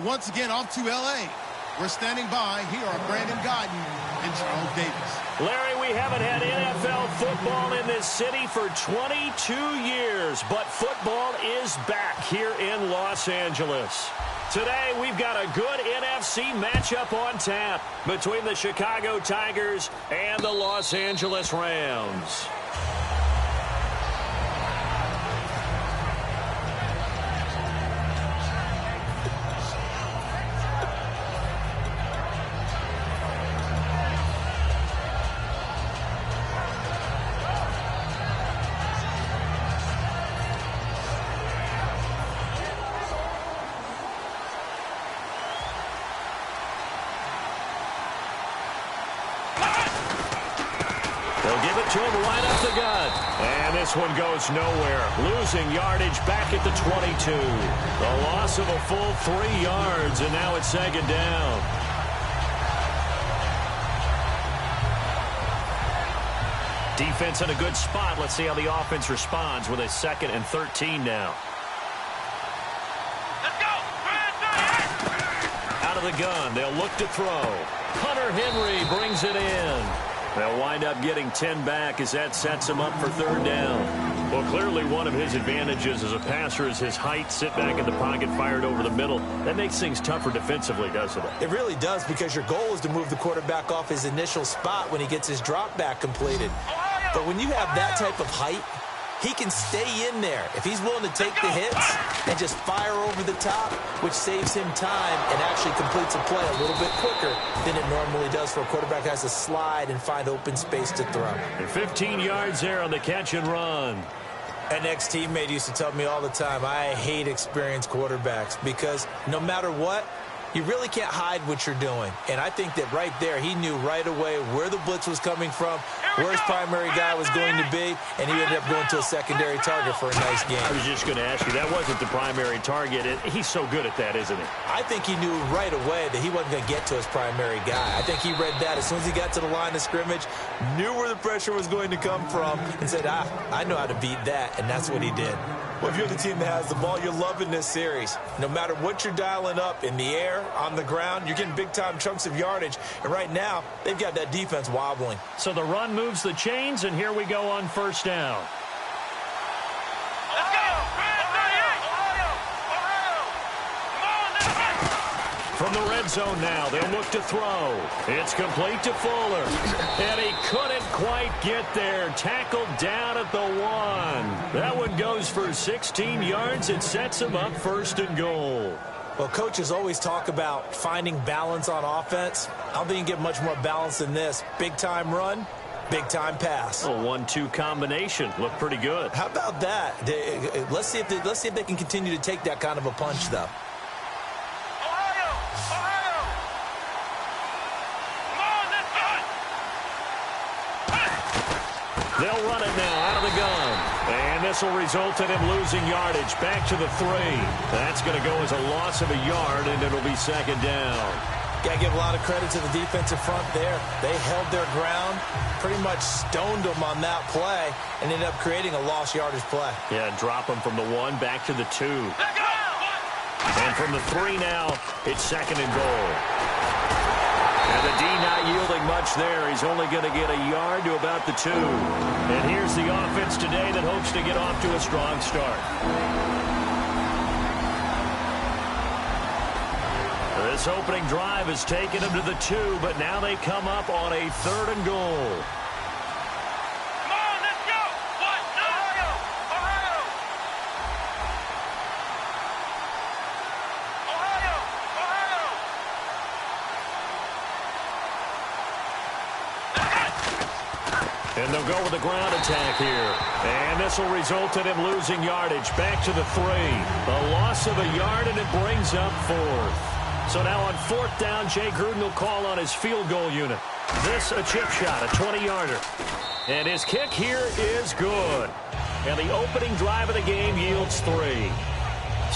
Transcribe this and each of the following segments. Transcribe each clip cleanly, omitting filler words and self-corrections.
once again off to L.A. We're standing by. Here are Brandon Guyton and Charles Davis. Larry, we haven't had NFL football in this city for 22 years, but football is back here in Los Angeles. Today, we've got a good NFC matchup on tap between the Chicago Tigers and the Los Angeles Rams. They'll give it to him right up the gut. And this one goes nowhere. Losing yardage back at the 22. The loss of a full 3 yards, and now it's second down. Defense in a good spot. Let's see how the offense responds with a 2nd and 13 now. Let's go! Out of the gun. They'll look to throw. Hunter Henry brings it in. They'll wind up getting 10 back as that sets him up for 3rd down. Well, clearly one of his advantages as a passer is his height. Sit back in the pocket, fired over the middle. That makes things tougher defensively, doesn't it? It really does, because your goal is to move the quarterback off his initial spot when he gets his drop back completed. But when you have that type of height, he can stay in there if he's willing to take the hits and just fire over the top, which saves him time and actually completes a play a little bit quicker than it normally does for a quarterback who has to slide and find open space to throw. And 15 yards there on the catch and run. An ex-teammate used to tell me all the time, I hate experienced quarterbacks, because no matter what, you really can't hide what you're doing. And I think that right there, he knew right away where the blitz was coming from, where his primary guy was going to be, and he ended up going to a secondary target for a nice game. I was just going to ask you, that wasn't the primary target. He's so good at that, isn't he? I think he knew right away that he wasn't going to get to his primary guy. I think he read that as soon as he got to the line of scrimmage, knew where the pressure was going to come from, and said, I know how to beat that, and that's what he did. Well, if you're the team that has the ball, you're loving this series. No matter what you're dialing up, in the air, on the ground, you're getting big-time chunks of yardage. And right now, they've got that defense wobbling. So the run moves the chains, and here we go on 1st down. Let's go! From the red zone now, they'll look to throw. It's complete to Fuller. And he couldn't quite get there. Tackled down at the 1. That one goes for 16 yards. It sets him up 1st and goal. Well, coaches always talk about finding balance on offense. I don't think you can get much more balance than this. Big-time run, big-time pass. A 1-2 combination. Looked pretty good. How about that? Let's see if they can continue to take that kind of a punch, though. They'll run it now out of the gun. And this will result in him losing yardage back to the 3. That's going to go as a loss of a yard, and it'll be 2nd down. Got to give a lot of credit to the defensive front there. They held their ground, pretty much stoned them on that play, and ended up creating a lost yardage play. Yeah, drop them from the 1 back to the 2. And from the 3 now, it's 2nd and goal. And the D not yielding much there. He's only going to get a yard to about the 2. And here's the offense today that hopes to get off to a strong start. This opening drive has taken them to the 2, but now they come up on a 3rd and goal. And they'll go with the ground attack here. And this will result in him losing yardage back to the 3. A loss of a yard, and it brings up 4th. So now on 4th down, Jay Gruden will call on his field goal unit. This a chip shot, a 20-yarder. And his kick here is good. And the opening drive of the game yields 3.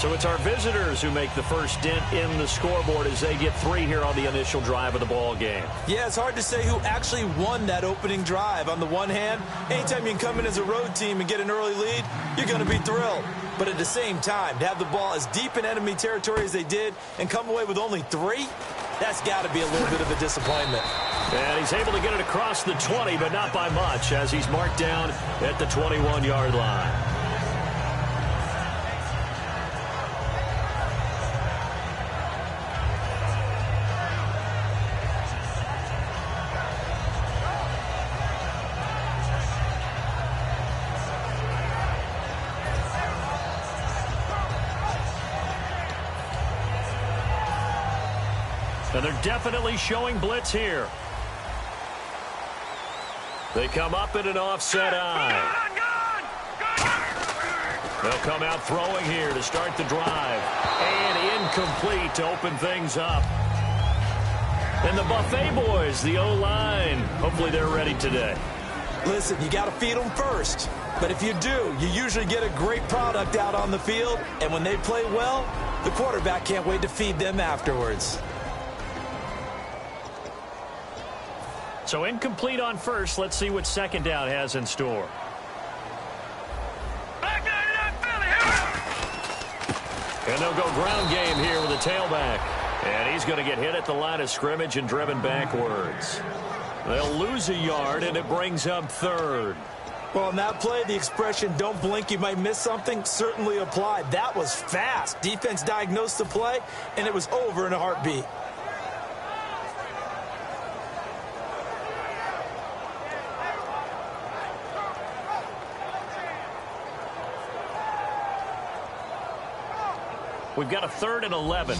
So it's our visitors who make the first dent in the scoreboard as they get 3 here on the initial drive of the ball game. Yeah, it's hard to say who actually won that opening drive. On the one hand, anytime you can come in as a road team and get an early lead, you're going to be thrilled. But at the same time, to have the ball as deep in enemy territory as they did and come away with only 3, that's got to be a little bit of a disappointment. And he's able to get it across the 20, but not by much, as he's marked down at the 21-yard line. And they're definitely showing blitz here. They come up in an offset eye. They'll come out throwing here to start the drive. And incomplete to open things up. And the Buffet boys, the O-line, hopefully they're ready today. Listen, you got to feed them first. But if you do, you usually get a great product out on the field. And when they play well, the quarterback can't wait to feed them afterwards. So incomplete on first. Let's see what second down has in store. And they'll go ground game here with a tailback. And he's going to get hit at the line of scrimmage and driven backwards. They'll lose a yard, and it brings up third. Well, on that play, the expression, don't blink, you might miss something, certainly applied. That was fast. Defense diagnosed the play, and it was over in a heartbeat. We've got a 3rd and 11.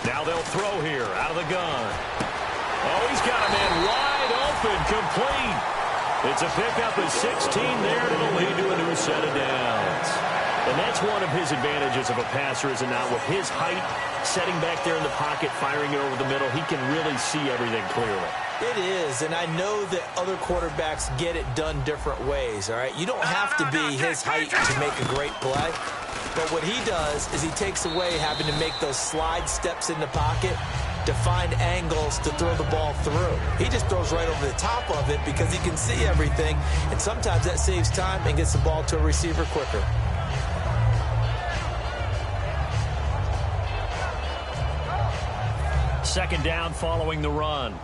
Now they'll throw here out of the gun. Oh, he's got a man wide open, complete. It's a pickup of 16 there, and it'll lead to a new set of downs. And that's one of his advantages of a passer, is it not? With his height, setting back there in the pocket, firing it over the middle, he can really see everything clearly. It is, and I know that other quarterbacks get it done different ways, all right? You don't have to be his height to make a great play. But what he does is he takes away having to make those slide steps in the pocket to find angles to throw the ball through. He just throws right over the top of it because he can see everything, and sometimes that saves time and gets the ball to a receiver quicker. Second down following the run.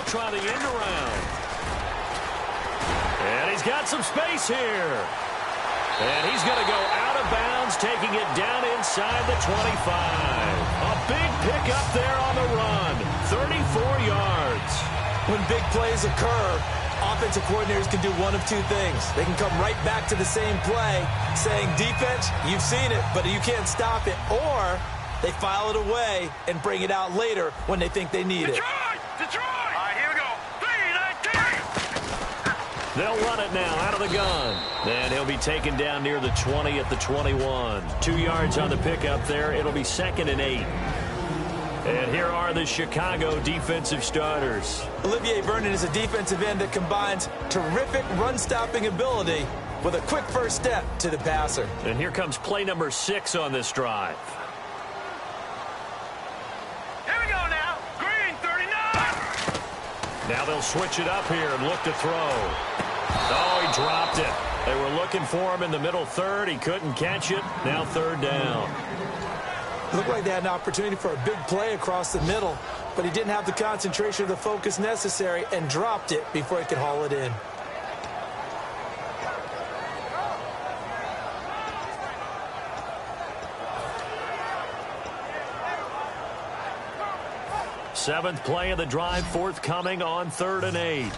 Try the end around. And he's got some space here. And he's going to go out of bounds, taking it down inside the 25. A big pickup there on the run. 34 yards. When big plays occur, offensive coordinators can do one of two things. They can come right back to the same play, saying, defense, you've seen it, but you can't stop it. Or they file it away and bring it out later when they think they need it. Detroit! All right, here we go. 3-19! They'll run it now out of the gun. And he'll be taken down near the 20 at the 21. 2 yards on the pickup there. It'll be 2nd and 8. And here are the Chicago defensive starters. Olivier Vernon is a defensive end that combines terrific run-stopping ability with a quick first step to the passer. And here comes play number 6 on this drive. Now they'll switch it up here and look to throw. Oh, he dropped it. They were looking for him in the middle third. He couldn't catch it. Now 3rd down. It looked like they had an opportunity for a big play across the middle, but he didn't have the concentration or the focus necessary and dropped it before he could haul it in. Seventh play of the drive, forthcoming on 3rd and 8. Here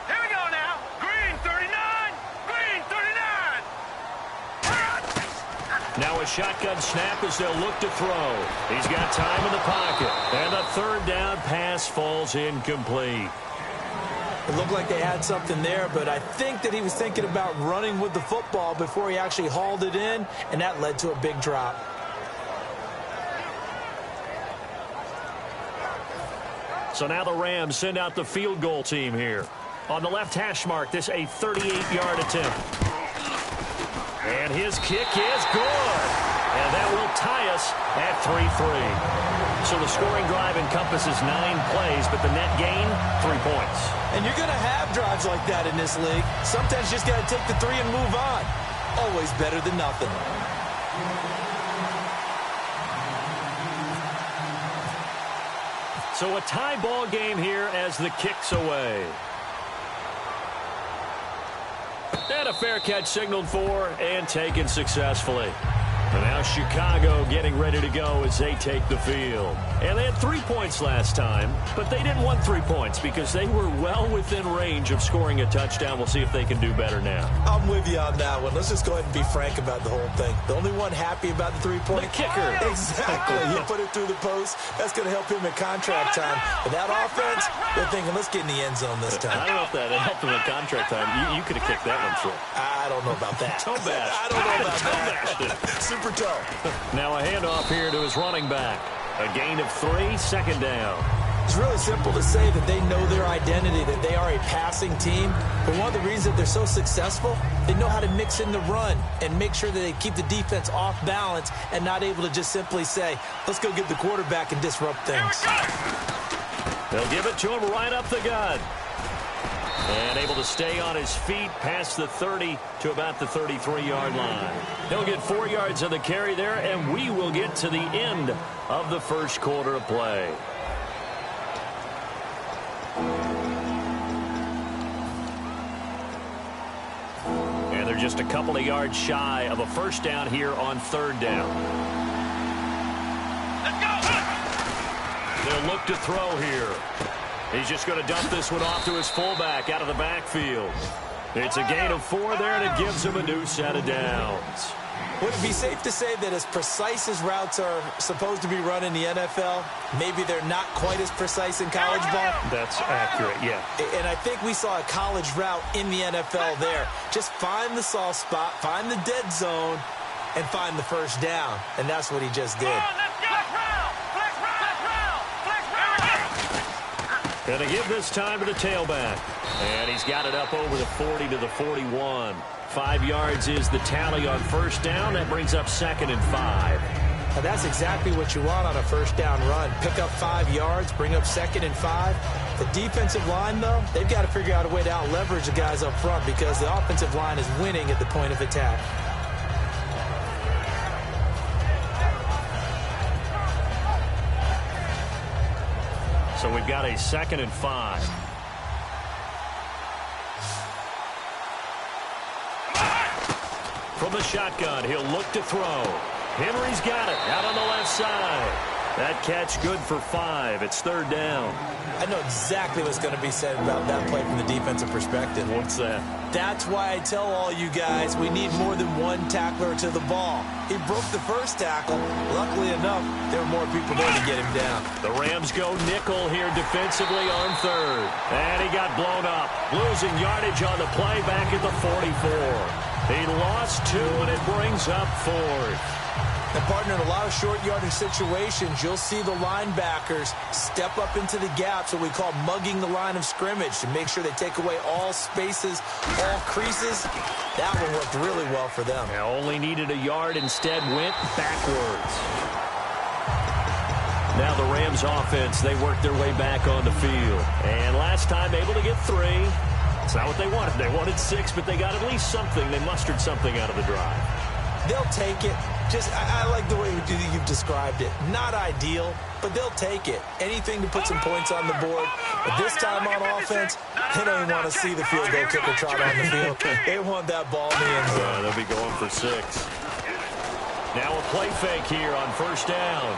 we go now. Green 39. Green 39. Now a shotgun snap as they'll look to throw. He's got time in the pocket. And the 3rd down pass falls incomplete. It looked like they had something there, but I think that he was thinking about running with the football before he actually hauled it in, and that led to a big drop. So now the Rams send out the field goal team here. On the left hash mark, this a 38-yard attempt. And his kick is good. And that will tie us at 3-3. So the scoring drive encompasses 9 plays, but the net gain, 3 points. And you're going to have drives like that in this league. Sometimes you just got to take the 3 and move on. Always better than nothing. So a tie ball game here as the kick's away. And a fair catch signaled for and taken successfully. And now Chicago getting ready to go as they take the field. And they had 3 points last time, but they didn't want 3 points because they were well within range of scoring a touchdown. We'll see if they can do better now. I'm with you on that one. Let's just go ahead and be frank about the whole thing. The only one happy about the 3-point? The kicker. Exactly. He put it through the post. That's going to help him at contract time. But that offense, they're thinking, let's get in the end zone this time. I don't know if that helped him at contract time. You could have kicked that one through. I don't know about that. Toe bash. I don't know about that. Super toe. Now a handoff here to his running back. A gain of 3, second down. It's really simple to say that they know their identity, that they are a passing team. But one of the reasons that they're so successful, they know how to mix in the run and make sure that they keep the defense off balance and not able to just simply say, let's go get the quarterback and disrupt things. They'll give it to him right up the gut. And able to stay on his feet past the 30 to about the 33-yard line. He'll get 4 yards of the carry there, and we will get to the end of the first quarter of play. And they're just a couple of yards shy of a first down here on third down. They'll look to throw here. He's just going to dump this one off to his fullback out of the backfield. It's a gain of 4 there, and it gives him a new set of downs. Would it be safe to say that as precise as routes are supposed to be run in the NFL, maybe they're not quite as precise in college ball? That's accurate, yeah. And I think we saw a college route in the NFL there. Just find the soft spot, find the dead zone, and find the first down. And that's what he just did. Going to give this time to the tailback. And he's got it up over the 40 to the 41. 5 yards is the tally on first down. That brings up 2nd and 5. Now that's exactly what you want on a first down run. Pick up 5 yards, bring up 2nd and 5. The defensive line, though, they've got to figure out a way to out-leverage the guys up front because the offensive line is winning at the point of attack. So we've got a 2nd and 5. From the shotgun, he'll look to throw. Henry's got it out on the left side. That catch good for 5. It's third down. I know exactly what's going to be said about that play from the defensive perspective. What's that? That's why I tell all you guys we need more than one tackler to the ball. He broke the first tackle. Luckily enough, there were more people there to get him down. The Rams go nickel here defensively on third. And he got blown up. Losing yardage on the play back at the 44. He lost 2, and it brings up 4th. And, partner, in a lot of short yardage situations, you'll see the linebackers step up into the gaps, what we call mugging the line of scrimmage, to make sure they take away all spaces, all creases. That one worked really well for them. Now only needed a yard, instead went backwards. Now the Rams offense, they worked their way back on the field. And last time able to get 3. It's not what they wanted. They wanted 6, but they got at least something. They mustered something out of the drive. They'll take it. I like the way you've described it. Not ideal, but they'll take it. Anything to put some points on the board. But this time on offense, they don't even want to see the field goal kicker trot on the field. They want that ball in the end zone. They'll be going for 6. Now a play fake here on first down.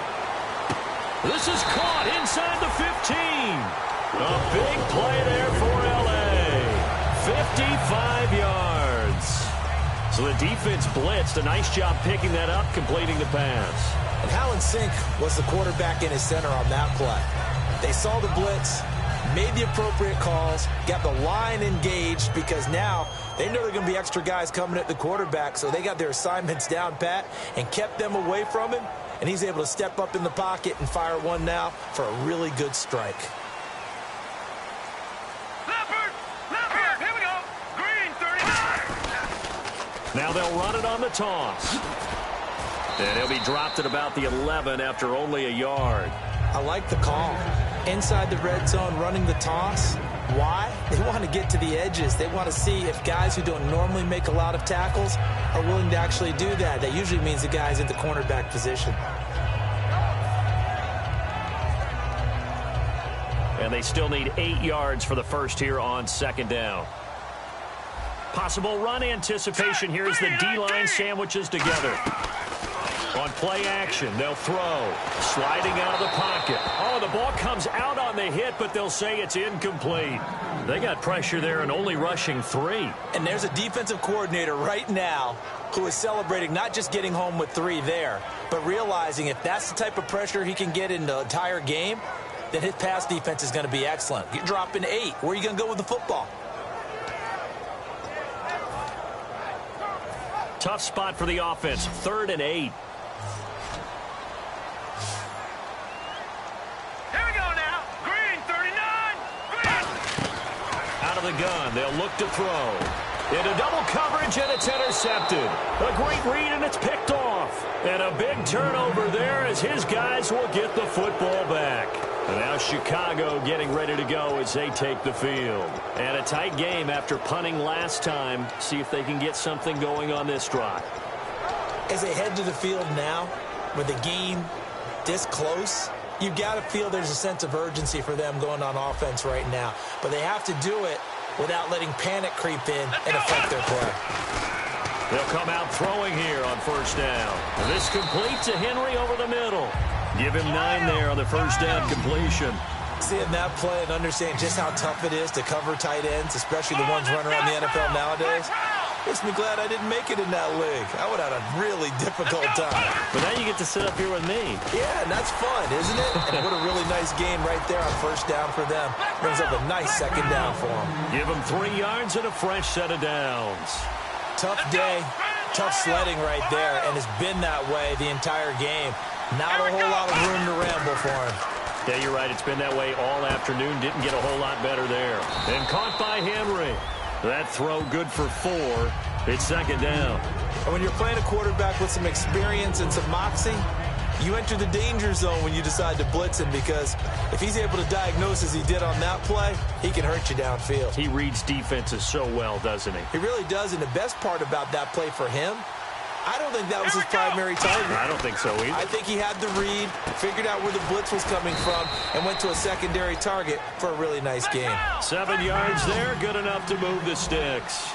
This is caught inside the 15. A big play there for L.A. 55 yards. So the defense blitzed. A nice job picking that up, completing the pass. And how in sync was the quarterback and his center on that play? They saw the blitz. made the appropriate calls, got the line engaged, because now they know they're going to be extra guys coming at the quarterback, so they got their assignments down pat and kept them away from him, and he's able to step up in the pocket and fire one now for a really good strike. Leopard, here we go. Green 39. Now they'll run it on the toss. And he'll be dropped at about the 11 after only a yard. I like the call. Inside the red zone, running the toss. Why? They want to get to the edges. They want to see if guys who don't normally make a lot of tackles are willing to actually do that. That usually means the guy's in the cornerback position. And they still need 8 yards for the first here on second down. Possible run anticipation here as the D-line sandwiches together. On play action, they'll throw. Sliding out of the pocket. Oh, the ball comes out on the hit, but they'll say it's incomplete. They got pressure there and only rushing 3. And there's a defensive coordinator right now who is celebrating not just getting home with 3 there, but realizing if that's the type of pressure he can get in the entire game, then his pass defense is going to be excellent. You're dropping 8. Where are you going to go with the football? Tough spot for the offense. 3rd and 8. Out of the gun, they'll look to throw. Into double coverage, and it's intercepted. A great read, and it's picked off. And a big turnover there as his guys will get the football back. And now Chicago getting ready to go as they take the field. And a tight game after punting last time. See if they can get something going on this drive. As they head to the field now, with the game this close, you've got to feel there's a sense of urgency for them going on offense right now. But they have to do it without letting panic creep in and affect their play. They'll come out throwing here on first down. This complete to Henry over the middle. Give him 9 there on the first down completion. Seeing that play and understand just how tough it is to cover tight ends, especially the ones running around the NFL nowadays, makes me glad I didn't make it in that league. I would have had a really difficult time. But now you get to sit up here with me. Yeah, and that's fun, isn't it? And what a really nice game right there on first down for them. Brings up a nice second down for them. Give them 3 yards and a fresh set of downs. Tough day, tough sledding right there, and it's been that way the entire game. Not a whole lot of room to ramble for him. Yeah, you're right. It's been that way all afternoon. Didn't get a whole lot better there. And caught by Henry. That throw good for 4. It's second down. And when you're playing a quarterback with some experience and some moxie, you enter the danger zone when you decide to blitz him, because if he's able to diagnose as he did on that play, he can hurt you downfield. He reads defenses so well, doesn't he? He really does, and the best part about that play for him, I don't think that was his primary target. I don't think so either. I think he had the read, figured out where the blitz was coming from, and went to a secondary target for a really nice game. 7 yards there, good enough to move the sticks.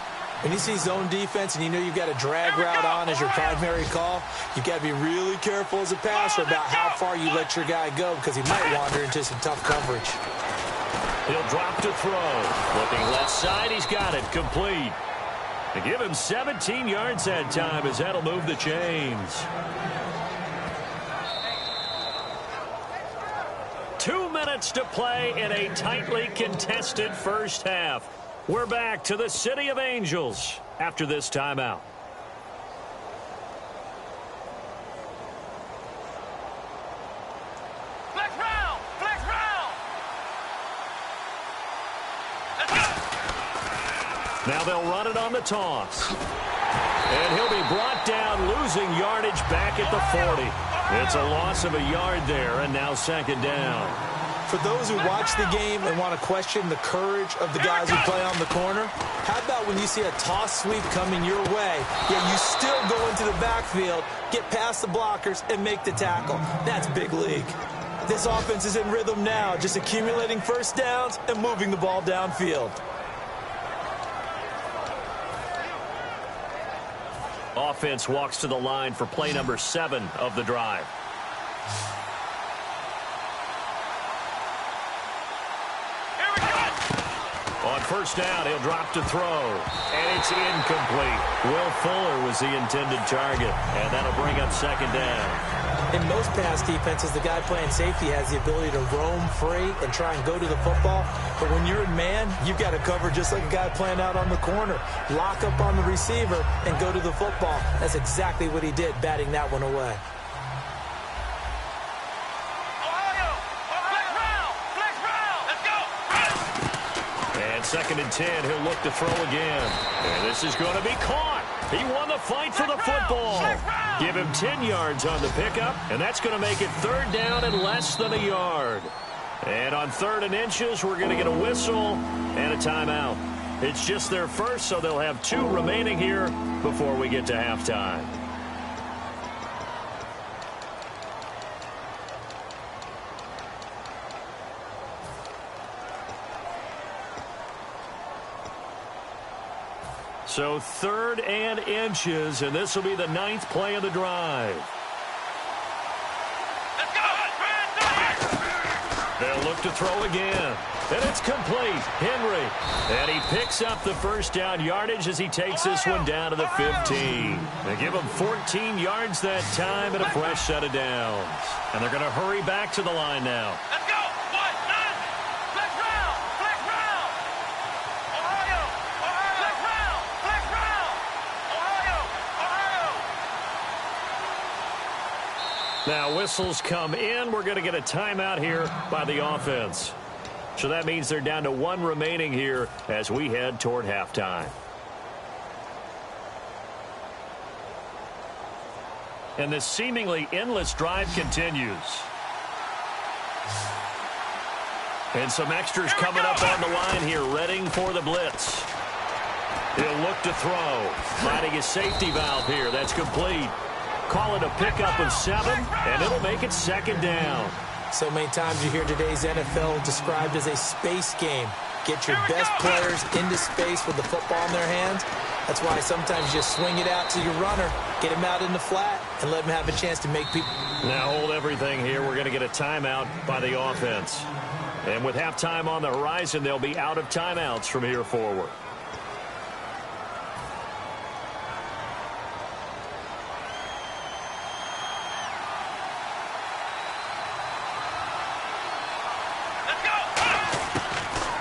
When you see zone defense and you know you've got a drag route on as your primary call, you've got to be really careful as a passer about how far you let your guy go, because he might wander into some tough coverage. He'll drop to throw. Looking left side, he's got it, complete. They give him 17 yards that time, as that'll move the chains. 2 minutes to play in a tightly contested first half. We're back to the City of Angels after this timeout. Flex round! Flex round! Let's go! Now they'll run it on the toss. And he'll be brought down, losing yardage back at the 40. It's a loss of a yard there, and now second down. For those who watch the game and want to question the courage of the guys who play on the corner, how about when you see a toss sweep coming your way, yet you still go into the backfield, get past the blockers, and make the tackle? That's big league. This offense is in rhythm now, just accumulating first downs and moving the ball downfield. Offense walks to the line for play number 7 of the drive. On first down, he'll drop to throw. And it's incomplete. Will Fuller was the intended target. And that'll bring up second down. In most pass defenses, the guy playing safety has the ability to roam free and try and go to the football. But when you're in man, you've got to cover just like a guy playing out on the corner. Lock up on the receiver and go to the football. That's exactly what he did, batting that one away. And 2nd and 10, he'll look to throw again. And this is going to be caught. He won the fight for the football. Give him 10 yards on the pickup, and that's going to make it 3rd down and less than a yard. And on 3rd and inches, we're going to get a whistle and a timeout. It's just their first, so they'll have 2 remaining here before we get to halftime. So 3rd and inches, and this will be the 9th play of the drive. Let's go! They'll look to throw again. And it's complete. Henry. And he picks up the 1st down yardage as he takes this one down to the 15. They give him 14 yards that time and a fresh set of downs. And they're going to hurry back to the line now. Let's go! 1, 9. Flex round! Flex round! Ohio! Ohio! Flex round! Flex round! Ohio! Ohio! Now whistles come in. We're going to get a timeout here by the offense. So that means they're down to 1 remaining here as we head toward halftime. And this seemingly endless drive continues. And some extras coming up on the line here, readying for the blitz. He'll look to throw. Finding his safety valve here. That's complete. Call it a pickup of 7, and it'll make it 2nd down. So many times you hear today's NFL described as a space game. Get your best players into space with the football in their hands. That's why sometimes you just swing it out to your runner, get him out in the flat, and let him have a chance to make people. Now hold everything here. We're going to get a timeout by the offense. And with halftime on the horizon, they'll be out of timeouts from here forward.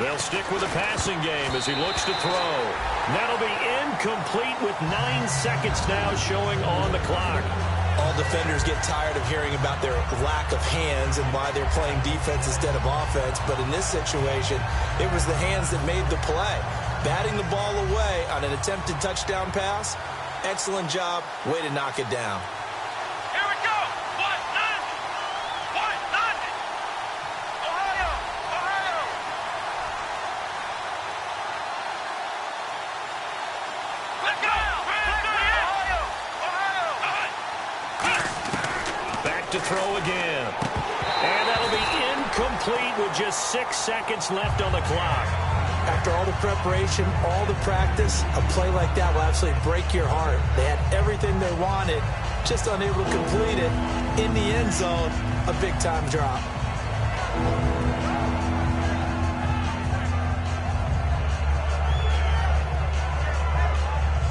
They'll stick with the passing game as he looks to throw. That'll be incomplete with 9 seconds now showing on the clock. All defenders get tired of hearing about their lack of hands and why they're playing defense instead of offense. But in this situation, it was the hands that made the play. Batting the ball away on an attempted touchdown pass. Excellent job. Way to knock it down. Here we go! 1, 9. 1, 9. Ohio! Ohio! Let's go! Ohio! Ohio! Back to throw again. And that'll be incomplete with just 6 seconds left on the clock. After all the preparation, all the practice, a play like that will absolutely break your heart. They had everything they wanted, just unable to complete it. In the end zone, a big-time drop.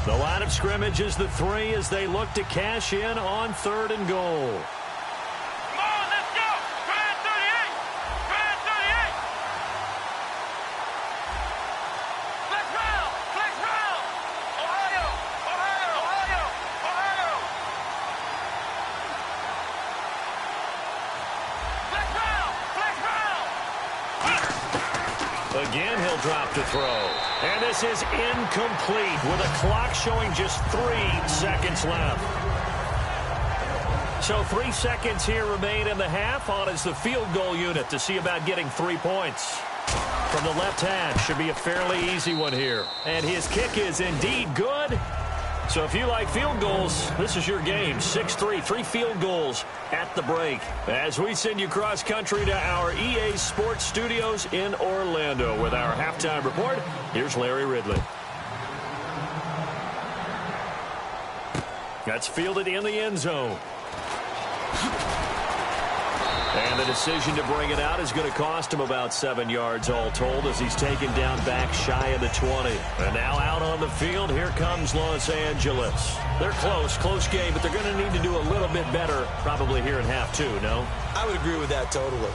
The line of scrimmage is the 3 as they look to cash in on 3rd and goal. Come on, let's go! Try 38! Try 38! Flex round! Flex round! Ohio! Ohio! Ohio! Ohio! Flex round! Flex round! Again, he'll drop to throw. And this is incomplete with a clock showing just 3 seconds left. So 3 seconds here remain in the half. On is the field goal unit to see about getting 3 points. From the left hash, should be a fairly easy one here. And his kick is indeed good. So if you like field goals, this is your game. 6-3, 3 field goals at the break. As we send you cross-country to our EA Sports Studios in Orlando with our halftime report, here's Larry Ridley. That's fielded in the end zone. And the decision to bring it out is going to cost him about 7 yards all told as he's taken down back shy of the 20. And now out on the field, here comes Los Angeles. They're close game, but they're going to need to do a little bit better probably here in half two, no? I would agree with that totally.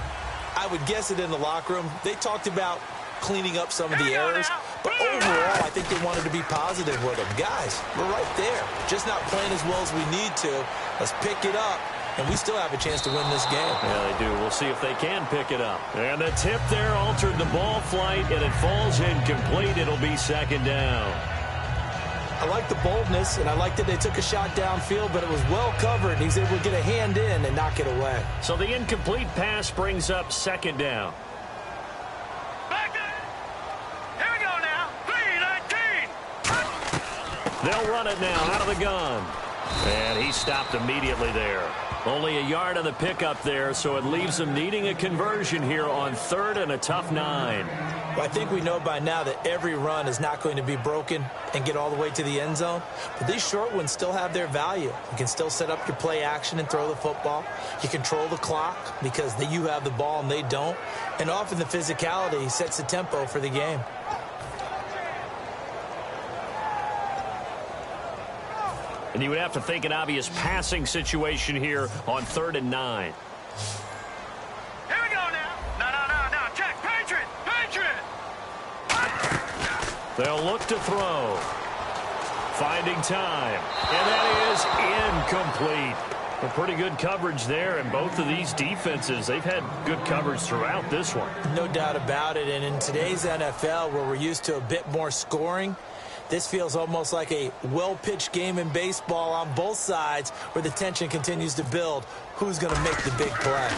I would guess it in the locker room. They talked about cleaning up some of the errors, but overall, I think they wanted to be positive with them. Guys, we're right there. Just not playing as well as we need to. Let's pick it up, and we still have a chance to win this game. Yeah, they do. We'll see if they can pick it up. And the tip there altered the ball flight, and it falls incomplete. It'll be second down. I like the boldness, and I like that they took a shot downfield, but it was well covered. He's able to get a hand in and knock it away. So the incomplete pass brings up second down. Here we go now. 3-19. They'll run it now out of the gun. And he stopped immediately there. Only a yard on the pickup there, so it leaves them needing a conversion here on third and a tough 9. Well, I think we know by now that every run is not going to be broken and get all the way to the end zone. But these short ones still have their value. You can still set up your play action and throw the football. You control the clock because you have the ball and they don't. And often the physicality sets the tempo for the game. And you would have to think an obvious passing situation here on third and 9. Here we go now. No. Check. Patriot. They'll look to throw. Finding time. And that is incomplete. A pretty good coverage there, and both of these defenses, they've had good coverage throughout this one. No doubt about it. And in today's NFL, where we're used to a bit more scoring, this feels almost like a well-pitched game in baseball on both sides where the tension continues to build. Who's going to make the big play?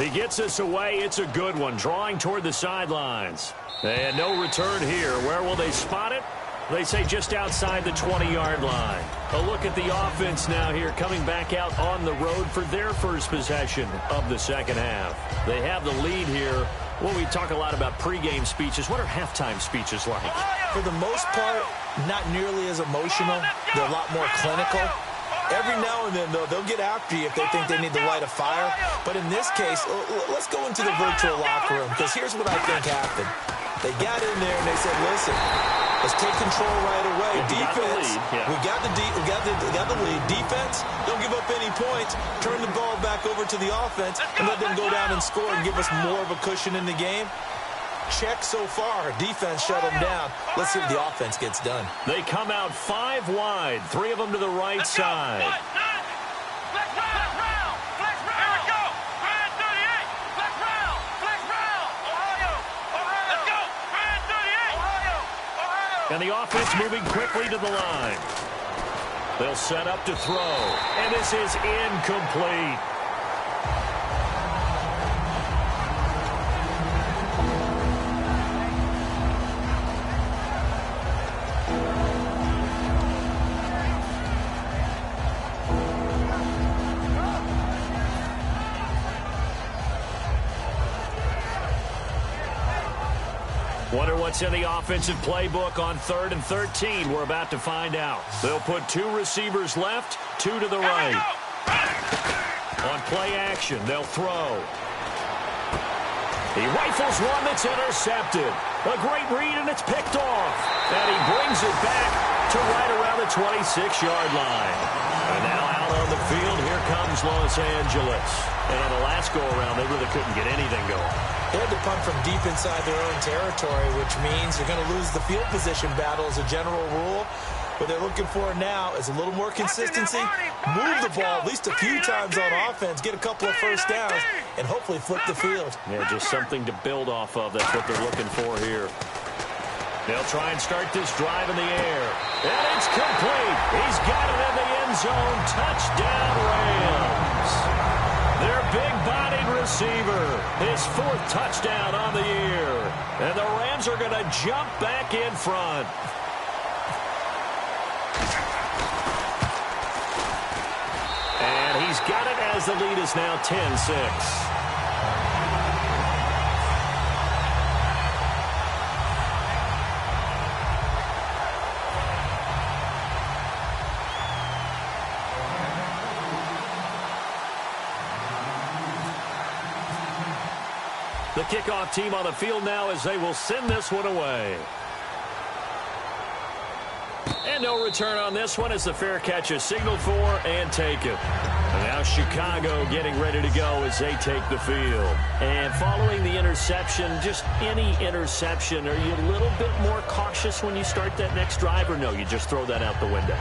He gets us away. It's a good one. Drawing toward the sidelines. And no return here. Where will they spot it? They say just outside the 20-yard line. A look at the offense now here coming back out on the road for their first possession of the second half. They have the lead here. Well, we talk a lot about pregame speeches. What are halftime speeches like? For the most part, not nearly as emotional. They're a lot more clinical. Every now and then, though, they'll get after you if they think they need to light a fire. But in this case, let's go into the virtual locker room, because here's what I think happened. They got in there and they said, listen, let's take control right away. Defense, we got the lead. Defense, don't give up any points. Turn the ball back over to the offense and let them go down and score and give us more of a cushion in the game. Check so far. Defense shut them down. Let's see if the offense gets done. They come out 5 wide, 3 of them to the right side. And the offense moving quickly to the line. They'll set up to throw. And this is incomplete. Wonder what's in the offensive playbook on 3rd and 13. We're about to find out. They'll put 2 receivers left, 2 to the right. On play action, they'll throw. He rifles one that's intercepted. A great read, and it's picked off. And he brings it back to right around the 26-yard line. And now out on the field, here comes Los Angeles. And on the last go-around, they really couldn't get anything going. They had to punt from deep inside their own territory, which means they're going to lose the field position battle as a general rule. What they're looking for now is a little more consistency, move the ball at least a few times on offense, get a couple of first downs, and hopefully flip the field. Yeah, just something to build off of. That's what they're looking for here. They'll try and start this drive in the air. And it's complete. He's got it in the end zone. Touchdown, Rams. Their big-bodied receiver. His 4th touchdown on the year. And the Rams are going to jump back in front. And he's got it as the lead is now 10-6. The kickoff team on the field now as they will send this one away. And no return on this one as the fair catch is signaled for and taken. And now Chicago getting ready to go as they take the field. And following the interception, just any interception, are you a little bit more cautious when you start that next drive, or no, you just throw that out the window?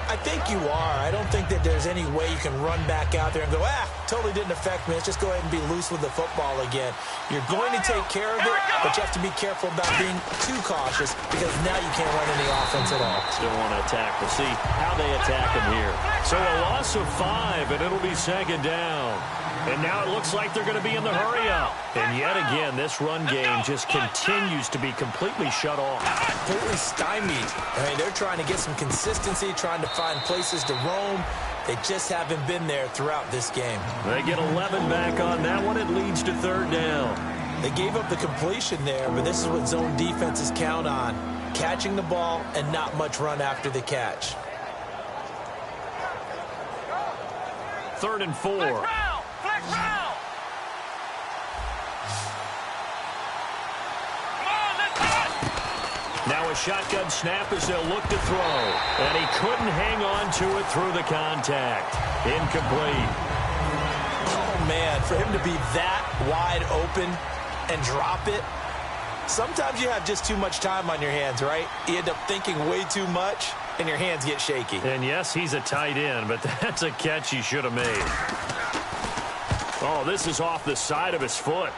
I think you are. I don't think that there's any way you can run back out there and go, totally didn't affect me. Let's just go ahead and be loose with the football again. You're going to take care of it, but you have to be careful about being too cautious because now you can't run any offense at all. Still want to attack. We'll see how they attack him here. So a loss of 5, and it'll be second down. And now it looks like they're going to be in the hurry-up. And yet again, this run game just continues to be completely shut off. Completely stymied. I mean, they're trying to get some consistency, trying to find places to roam. They just haven't been there throughout this game. They get 11 back on that one. It leads to third down. They gave up the completion there, but this is what zone defenses count on. Catching the ball and not much run after the catch. 3rd and 4. Now a shotgun snap as they'll look to throw. And he couldn't hang on to it through the contact. Incomplete. Oh, man, for him to be that wide open and drop it. Sometimes you have just too much time on your hands, right? You end up thinking way too much, and your hands get shaky. And yes, he's a tight end, but that's a catch he should have made. Oh, this is off the side of his foot.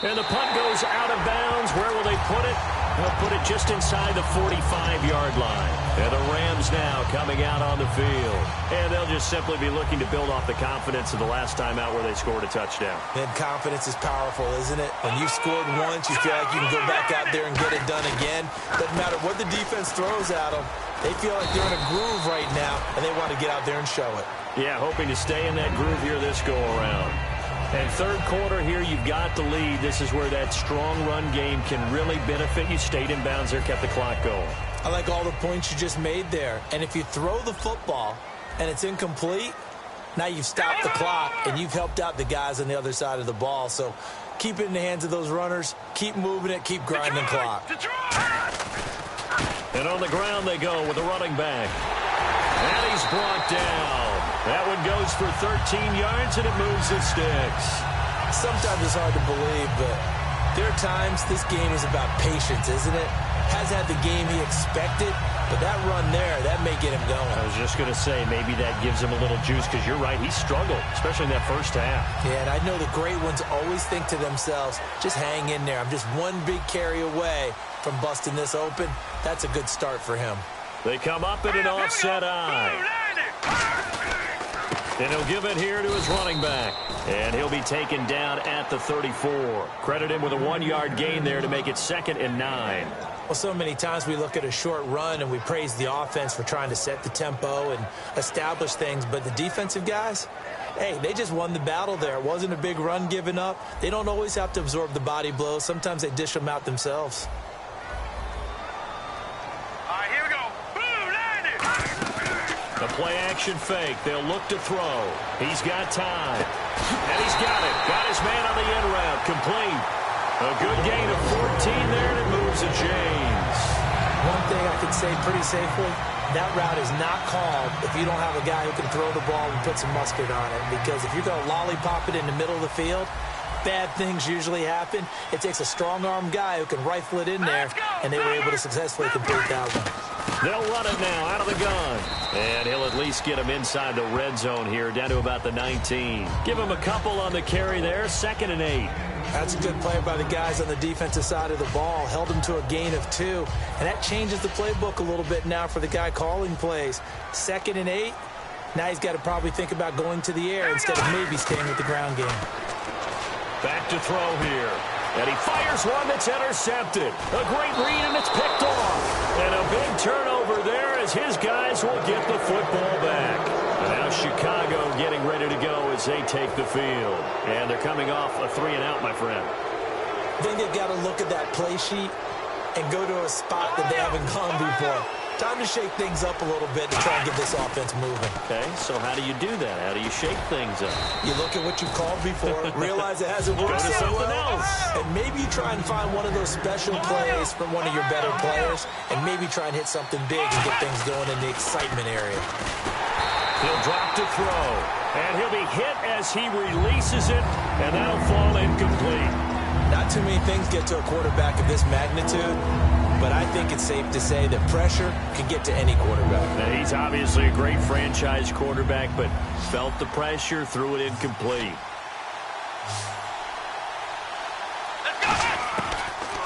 And the punt goes out of bounds. Where will they put it? They'll put it just inside the 45-yard line. And the Rams now coming out on the field. And they'll just simply be looking to build off the confidence of the last time out where they scored a touchdown. And confidence is powerful, isn't it? When you've scored once, you feel like you can go back out there and get it done again. Doesn't matter what the defense throws at them. They feel like they're in a groove right now, and they want to get out there and show it. Yeah, hoping to stay in that groove here this go-around. And third quarter here, you've got the lead. This is where that strong run game can really benefit you. Stayed in bounds there, kept the clock going. I like all the points you just made there. And if you throw the football and it's incomplete, now you've stopped the clock and you've helped out the guys on the other side of the ball. So keep it in the hands of those runners. Keep moving it. Keep grinding clock. And on the ground they go with the running back. And he's brought down. That one goes for 13 yards, and it moves the sticks. Sometimes it's hard to believe, but there are times this game is about patience, isn't it? Hasn't had the game he expected, but that run there, that may get him going. I was just going to say, maybe that gives him a little juice, because you're right, he struggled, especially in that first half. Yeah, and I know the great ones always think to themselves, just hang in there. I'm just one big carry away from busting this open. That's a good start for him. They come up in an offset eye. And he'll give it here to his running back. And he'll be taken down at the 34. Credit him with a 1-yard gain there to make it 2nd and 9. Well, so many times we look at a short run and we praise the offense for trying to set the tempo and establish things. But the defensive guys, hey, they just won the battle there. It wasn't a big run given up. They don't always have to absorb the body blows. Sometimes they dish them out themselves. The play-action fake. They'll look to throw. He's got time. And he's got it. Got his man on the end route. Complete. A good gain of 14 there, and it moves the chains. One thing I can say pretty safely, that route is not called if you don't have a guy who can throw the ball and put some mustard on it. Because if you're going to lollipop it in the middle of the field, bad things usually happen. It takes a strong-arm guy who can rifle it in there, and they were able to successfully complete that one. They'll run it now out of the gun. And he'll at least get him inside the red zone here, down to about the 19. Give him a couple on the carry there, 2nd and 8. That's a good play by the guys on the defensive side of the ball. Held him to a gain of 2. And that changes the playbook a little bit now for the guy calling plays. 2nd and 8. Now he's got to probably think about going to the air instead of maybe staying with the ground game. Back to throw here. And he fires one that's intercepted. A great read, and it's picked off. And a big turnover there as his guys will get the football back. And now Chicago getting ready to go as they take the field. And they're coming off a 3-and-out, my friend. I think they've got to look at that play sheet and go to a spot that they haven't gone before. Time to shake things up a little bit to try and get this offense moving. Okay, so how do you do that? How do you shake things up? You look at what you called before, realize it hasn't worked so something well, else. and maybe you try and find one of those special plays from one of your better players, and maybe try and hit something big and get things going in the excitement area. He'll drop to throw, and he'll be hit as he releases it, and that'll fall incomplete. Not too many things get to a quarterback of this magnitude, but I think it's safe to say that pressure can get to any quarterback. Now, he's obviously a great franchise quarterback, but felt the pressure, threw it incomplete.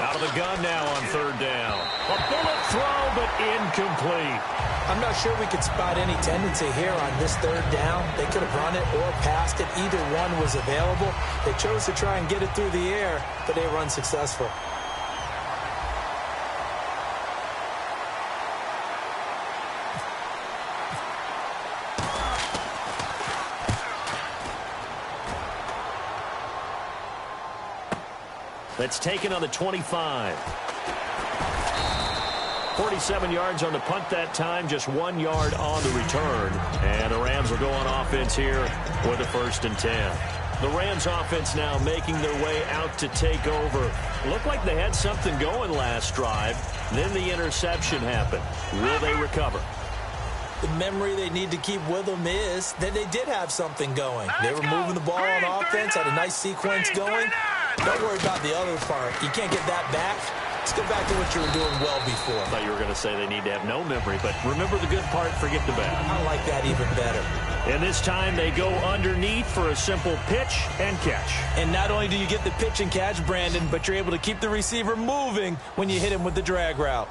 Out of the gun now on third down. A bullet throw, but incomplete. I'm not sure we could spot any tendency here on this third down. They could have run it or passed it. Either one was available. They chose to try and get it through the air, but they were unsuccessful. That's taken on the 25. 47 yards on the punt that time, just 1 yard on the return. And the Rams will go on offense here with a 1st and 10. The Rams offense now making their way out to take over. Looked like they had something going last drive. Then the interception happened. Will they recover? The memory they need to keep with them is that they did have something going. They were moving the ball on offense, had a nice sequence going. Don't worry about the other part. You can't get that back. Let's go back to what you were doing well before. I thought you were going to say they need to have no memory, but remember the good part, forget the bad. I like that even better. And this time they go underneath for a simple pitch and catch. And not only do you get the pitch and catch, Brandon, but you're able to keep the receiver moving when you hit him with the drag route.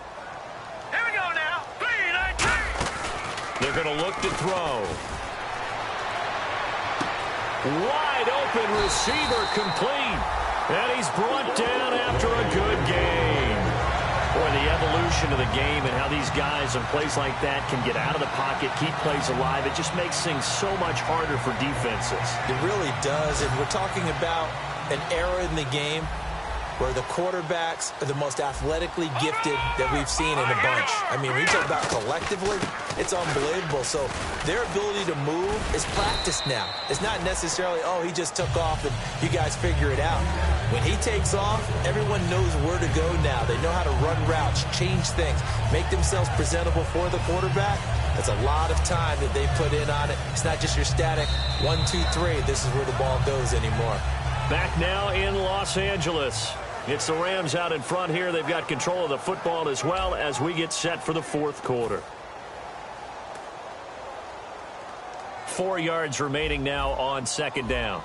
Here we go now. 3-19. They're going to look to throw. Wide open receiver complete. And he's brought down after a good game. Boy, the evolution of the game and how these guys in plays like that can get out of the pocket, keep plays alive, it just makes things so much harder for defenses. It really does, and we're talking about an era in the game where the quarterbacks are the most athletically gifted that we've seen in a bunch. I mean, when you talk about collectively, it's unbelievable. So their ability to move is practiced now. It's not necessarily, oh, he just took off and you guys figure it out. When he takes off, everyone knows where to go now. They know how to run routes, change things, make themselves presentable for the quarterback. That's a lot of time that they put in on it. It's not just your static 1, 2, 3. This is where the ball goes anymore. Back now in Los Angeles. It's the Rams out in front here. They've got control of the football as well as we get set for the 4th quarter. 4 yards remaining now on 2nd down.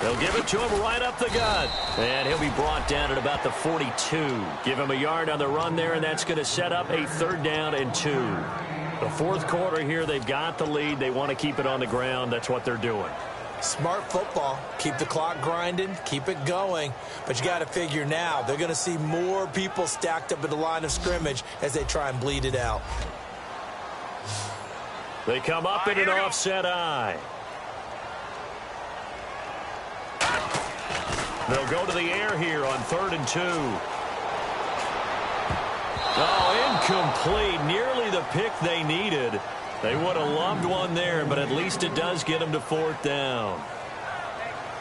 They'll give it to him right up the gut. And he'll be brought down at about the 42. Give him a yard on the run there, and that's going to set up a 3rd down and 2. The 4th quarter here, they've got the lead. They want to keep it on the ground. That's what they're doing. Smart football. Keep the clock grinding. Keep it going. But you got to figure now, they're going to see more people stacked up at the line of scrimmage as they try and bleed it out. They come up in an offset eye. They'll go to the air here on 3rd and 2. Oh, incomplete. Nearly the pick they needed. They would have loved one there, but at least it does get them to 4th down.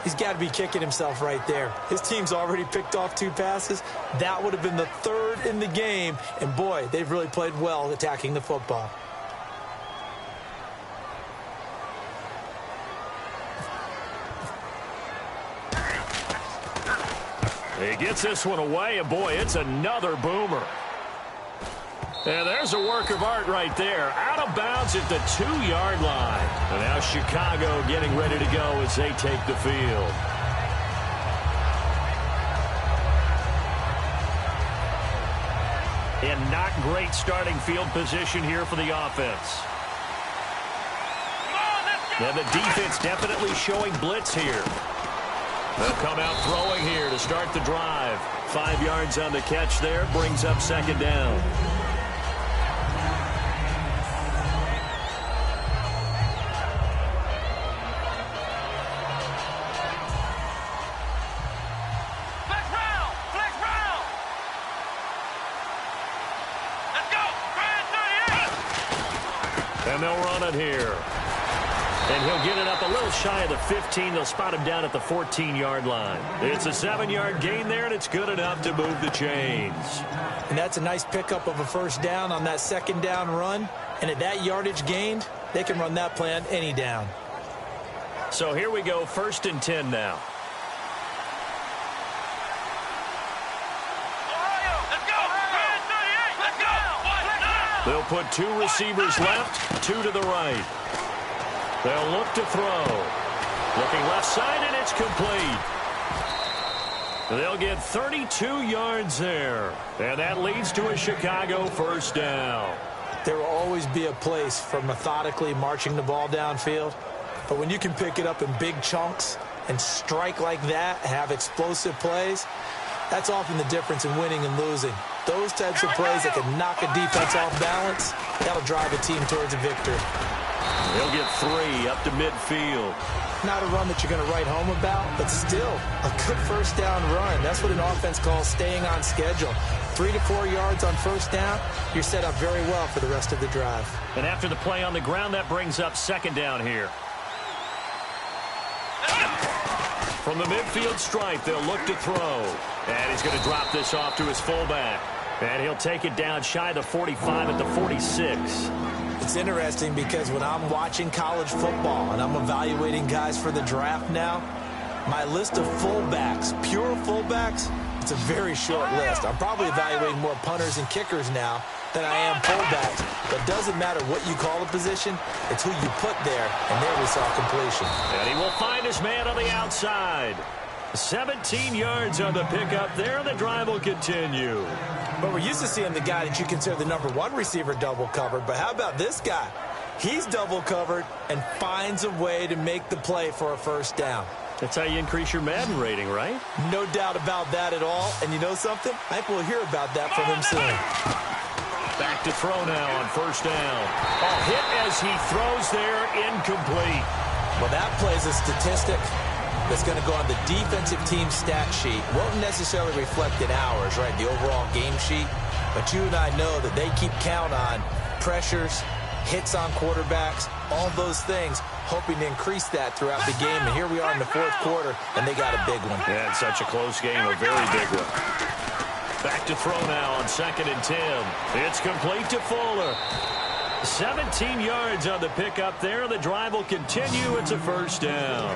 He's got to be kicking himself right there. His team's already picked off 2 passes. That would have been the 3rd in the game. And, boy, they've really played well attacking the football. He gets this one away, and, boy, it's another boomer. And there's a work of art right there. Out of bounds at the 2-yard line. And now Chicago getting ready to go as they take the field. And not great starting field position here for the offense. And the defense definitely showing blitz here. They'll come out throwing here to start the drive. 5 yards on the catch there, brings up 2nd down. Let's roll! And they'll run it here. And he'll get it up a little shy of the 15. They'll spot him down at the 14-yard line. It's a 7-yard gain there, and it's good enough to move the chains. And that's a nice pickup of a first down on that second down run. And at that yardage gained, they can run that play on any down. So here we go, 1st and 10 now. They'll put 2 receivers left, 2 to the right. They'll look to throw. Looking left side, and it's complete. They'll get 32 yards there. And that leads to a Chicago first down. There will always be a place for methodically marching the ball downfield. But when you can pick it up in big chunks and strike like that, have explosive plays, that's often the difference in winning and losing. Those types of plays that can knock a defense off balance, that'll drive a team towards a victory. They'll get 3 up to midfield. Not a run that you're going to write home about, but still a good first down run. That's what an offense calls staying on schedule. 3 to 4 yards on first down, you're set up very well for the rest of the drive. And after the play on the ground, that brings up 2nd down here. From the midfield stripe, they'll look to throw. And he's going to drop this off to his fullback. And he'll take it down shy of the 45 at the 46. It's interesting because when I'm watching college football and I'm evaluating guys for the draft now, my list of fullbacks, pure fullbacks, it's a very short list. I'm probably evaluating more punters and kickers now than I am fullbacks. But it doesn't matter what you call a position, it's who you put there, and there we saw completion. And he will find his man on the outside. 17 yards on the pickup there, and the drive will continue. But we're used to seeing the guy that you consider the #1 receiver double covered. But how about this guy? He's double covered and finds a way to make the play for a first down. That's how you increase your Madden rating, right? No doubt about that at all. And you know something? I think we'll hear about that from him soon. Back to throw now on first down. Oh, hit as he throws there, incomplete. Well, that plays a statistic that's going to go on the defensive team stat sheet. Won't necessarily reflect in ours, right, the overall game sheet. But you and I know that they keep count on pressures, hits on quarterbacks, all those things, hoping to increase that throughout the game. And here we are in the 4th quarter, and they got a big one. Yeah, it's such a close game, a very big one. Back to throw now on 2nd and 10. It's complete to Fuller. 17 yards on the pickup there. The drive will continue. It's a first down.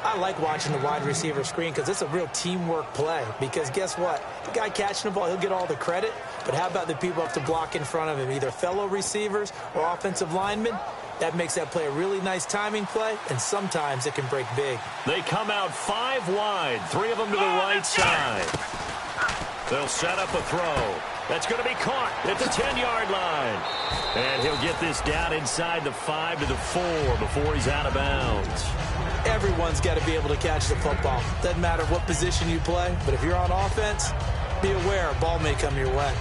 I like watching the wide receiver screen because it's a real teamwork play. Because guess what? The guy catching the ball, he'll get all the credit. But how about the people up to block in front of him, either fellow receivers or offensive linemen? That makes that play a really nice timing play, and sometimes it can break big. They come out 5 wide, 3 of them to the right side. They'll set up a throw. That's going to be caught at the 10-yard line. And he'll get this down inside the 5 to the 4 before he's out of bounds. Everyone's got to be able to catch the football. Doesn't matter what position you play, but if you're on offense, be aware a ball may come your way.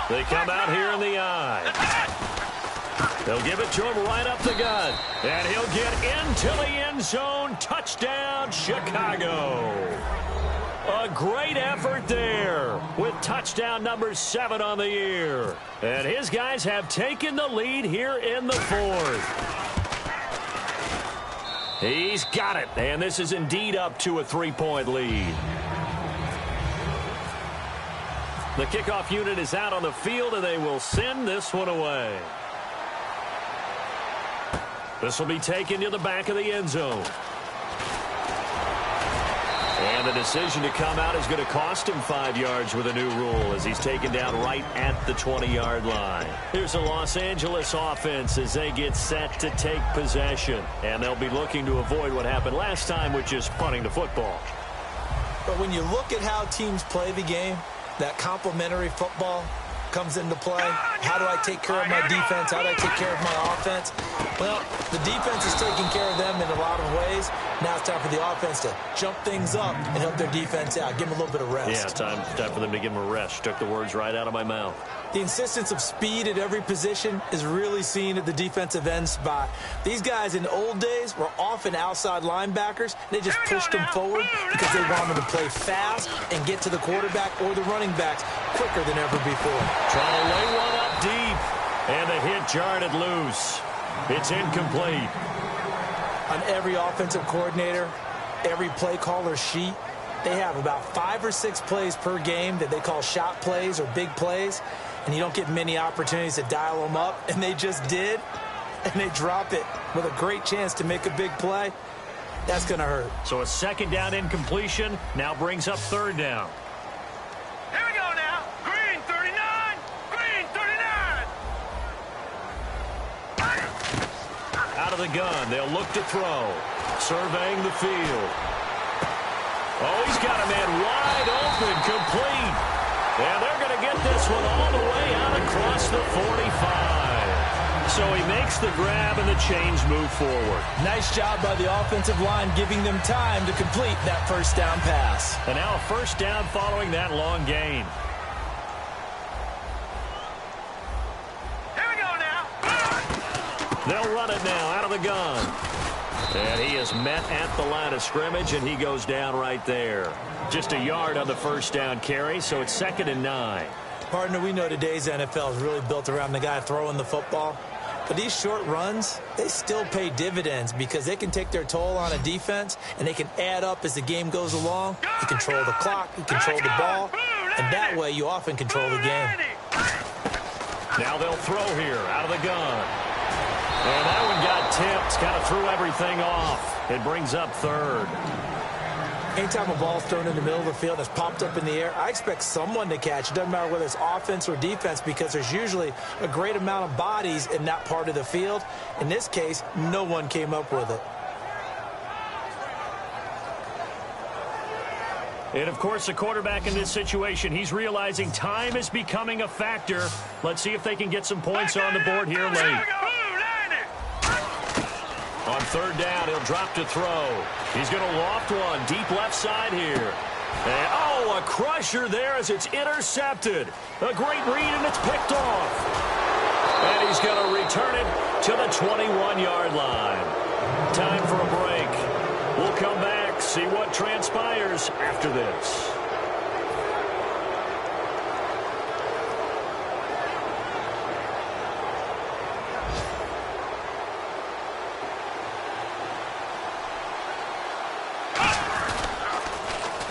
They come out here in the eye. They'll give it to him right up the gut. And he'll get into the end zone. Touchdown, Chicago. A great effort there with touchdown number 7 on the year. And his guys have taken the lead here in the 4th. He's got it. And this is indeed up to a 3-point lead. The kickoff unit is out on the field, and they will send this one away. This will be taken to the back of the end zone. And the decision to come out is going to cost him 5 yards with a new rule as he's taken down right at the 20-yard line. Here's the Los Angeles offense as they get set to take possession. And they'll be looking to avoid what happened last time, which is punting the football. But when you look at how teams play the game, that complementary football comes into play. How do I take care of my defense? How do I take care of my offense? Well, the defense is taking care of them in a lot of ways. Now it's time for the offense to jump things up and help their defense out. Give them a little bit of rest. Yeah, time for them to give them a rest. Took the words right out of my mouth. The insistence of speed at every position is really seen at the defensive end spot. These guys in the old days were often outside linebackers. They just pushed them forward because they wanted to play fast and get to the quarterback or the running backs quicker than ever before. Trying to lay one up deep, and the hit jarred it loose. It's incomplete. On every offensive coordinator, every play caller sheet, they have about 5 or 6 plays per game that they call shot plays or big plays, and you don't get many opportunities to dial them up, and they just did, and they drop it with a great chance to make a big play. That's going to hurt. So a second down incompletion now brings up third down. Here we go now. Green 39. Green 39. Out of the gun. They'll look to throw. Surveying the field. Oh, he's got a man wide open, complete. And they're going to get this one all the way out across the 45. So he makes the grab and the chains move forward. Nice job by the offensive line giving them time to complete that first down pass. And now a first down following that long gain. Here we go now. They'll run it now out of the gun. And he is met at the line of scrimmage, and he goes down right there. Just a yard on the first down carry, so it's 2nd and 9. Partner, we know today's NFL is really built around the guy throwing the football. But these short runs, they still pay dividends because they can take their toll on a defense, and they can add up as the game goes along. You control the clock, you control the ball, and that way you often control the game. Now they'll throw here out of the gun. And that one got tipped, kind of threw everything off. It brings up third. Anytime a ball's thrown in the middle of the field that's popped up in the air, I expect someone to catch. It doesn't matter whether it's offense or defense because there's usually a great amount of bodies in that part of the field. In this case, no one came up with it. And, of course, the quarterback in this situation, he's realizing time is becoming a factor. Let's see if they can get some points on the board here late. On third down, he'll drop to throw. He's going to loft one deep left side here. And, oh, a crusher there as it's intercepted. A great read, and it's picked off. And he's going to return it to the 21-yard line. Time for a break. We'll come back, see what transpires after this.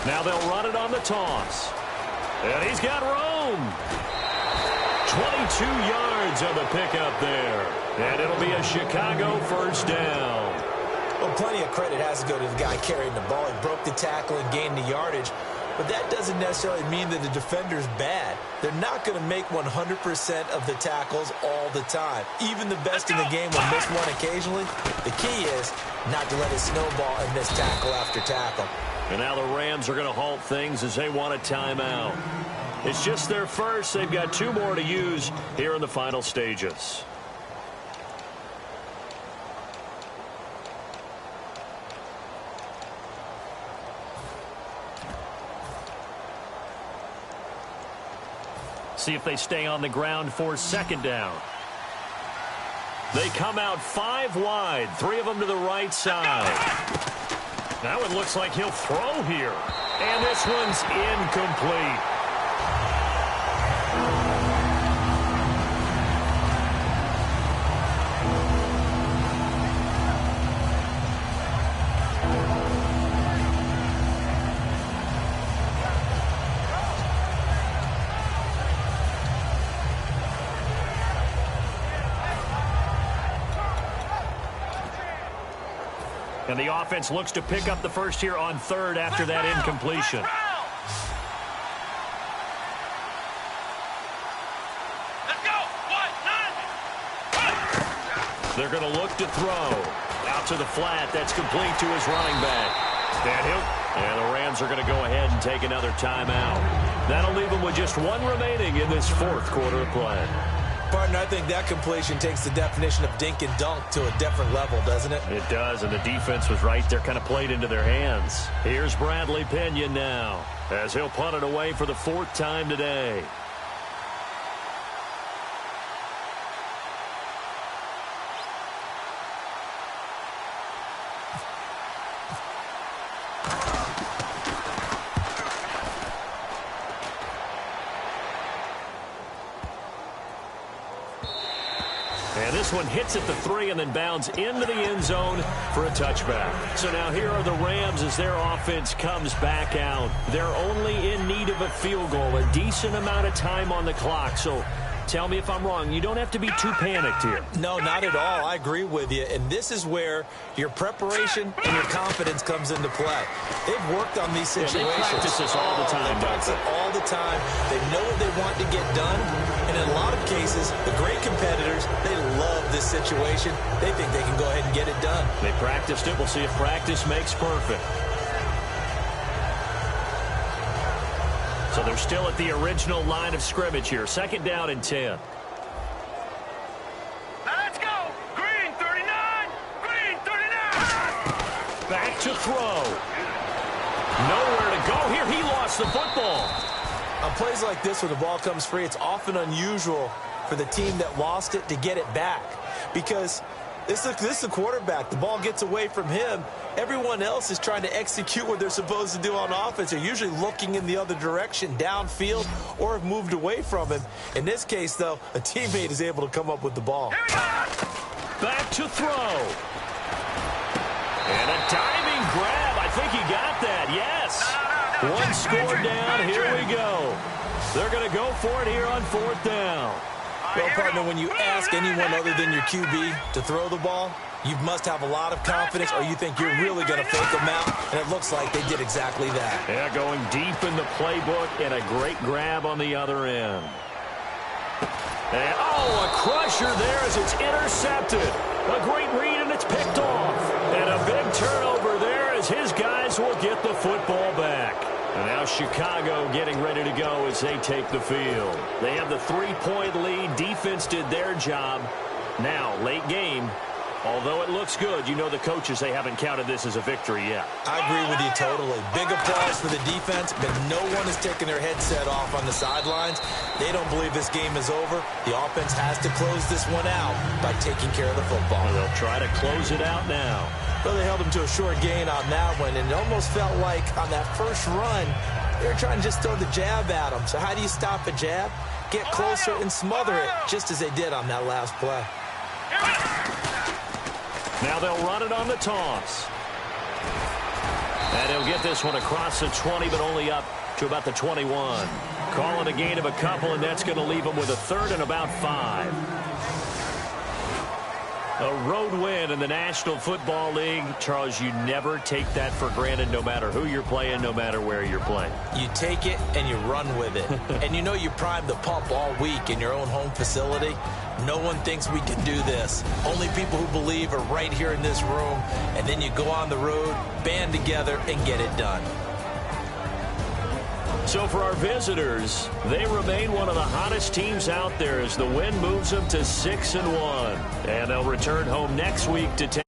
Now they'll run it on the toss. And he's got room. 22 yards on the pickup there. And it'll be a Chicago first down. Well, plenty of credit has to go to the guy carrying the ball. He broke the tackle and gained the yardage. But that doesn't necessarily mean that the defender's bad. They're not going to make 100% of the tackles all the time. Even the best in the game will miss one occasionally. The key is not to let it snowball and miss tackle after tackle. And now the Rams are going to halt things as they want a timeout. It's just their first. They've got 2 more to use here in the final stages. See if they stay on the ground for second down. They come out 5 wide, 3 of them to the right side. That one looks like he'll throw here. And this one's incomplete. And the offense looks to pick up the first here on third after that incompletion. Let's go. 1, 9. They're going to look to throw. Out to the flat. That's complete to his running back. And the Rams are going to go ahead and take another timeout. That'll leave them with just 1 remaining in this 4th quarter of play. Partner, I think that completion takes the definition of dink and dunk to a different level, doesn't it? It does, and the defense was right there, kind of played into their hands. Here's Bradley Pinion now, as he'll punt it away for the 4th time today. And this one hits at the 3 and then bounds into the end zone for a touchback. So now here are the Rams as their offense comes back out. They're only in need of a field goal, a decent amount of time on the clock. So tell me if I'm wrong. You don't have to be too panicked here. No, not at all. I agree with you. And this is where your preparation and your confidence comes into play. They've worked on these situations. Yeah, they practice this all the time. They practice it all the time. They know what they want to get done. And in a lot of cases, the great competitors, they love this situation. They think they can go ahead and get it done. They practiced it. We'll see if practice makes perfect. So they're still at the original line of scrimmage here. 2nd down and 10. Now let's go. Green 39. Green 39. Back to throw. Nowhere to go here. He lost the football. On plays like this where the ball comes free, it's often unusual for the team that lost it to get it back. Because this is the quarterback. The ball gets away from him. Everyone else is trying to execute what they're supposed to do on offense. They're usually looking in the other direction, downfield, or have moved away from him. In this case, though, a teammate is able to come up with the ball. Back to throw. And a diving grab. I think he got that. Yes. One score down. Here we go. They're going to go for it here on 4th down. Well, partner, when you ask anyone other than your QB to throw the ball, you must have a lot of confidence or you think you're really going to fake them out, and it looks like they did exactly that. Yeah, going deep in the playbook and a great grab on the other end. And, a crusher there as it's intercepted. A great read, and it's picked off. And a big turnover there as his guys will get the football back. And now Chicago getting ready to go as they take the field. They have the 3-point lead. Defense did their job. Now, late game. Although it looks good, you know the coaches, they haven't counted this as a victory yet. I agree with you totally. Big applause for the defense, but no one is taking their headset off on the sidelines. They don't believe this game is over. The offense has to close this one out by taking care of the football. They'll try to close it out now. Well, they held them to a short gain on that one, and it almost felt like on that first run, they were trying to just throw the jab at them. So how do you stop a jab? Get closer and smother it, just as they did on that last play. Now they'll run it on the toss. And he'll get this one across the 20, but only up to about the 21. Call it a gain of a couple, and that's going to leave them with a 3rd and about 5. A road win in the National Football League. Charles, you never take that for granted no matter who you're playing, no matter where you're playing. You take it and you run with it. And you know you primed the pump all week in your own home facility. No one thinks we can do this. Only people who believe are right here in this room. And then you go on the road, band together, and get it done. So for our visitors, they remain one of the hottest teams out there as the win moves them to 6-1. And they'll return home next week to take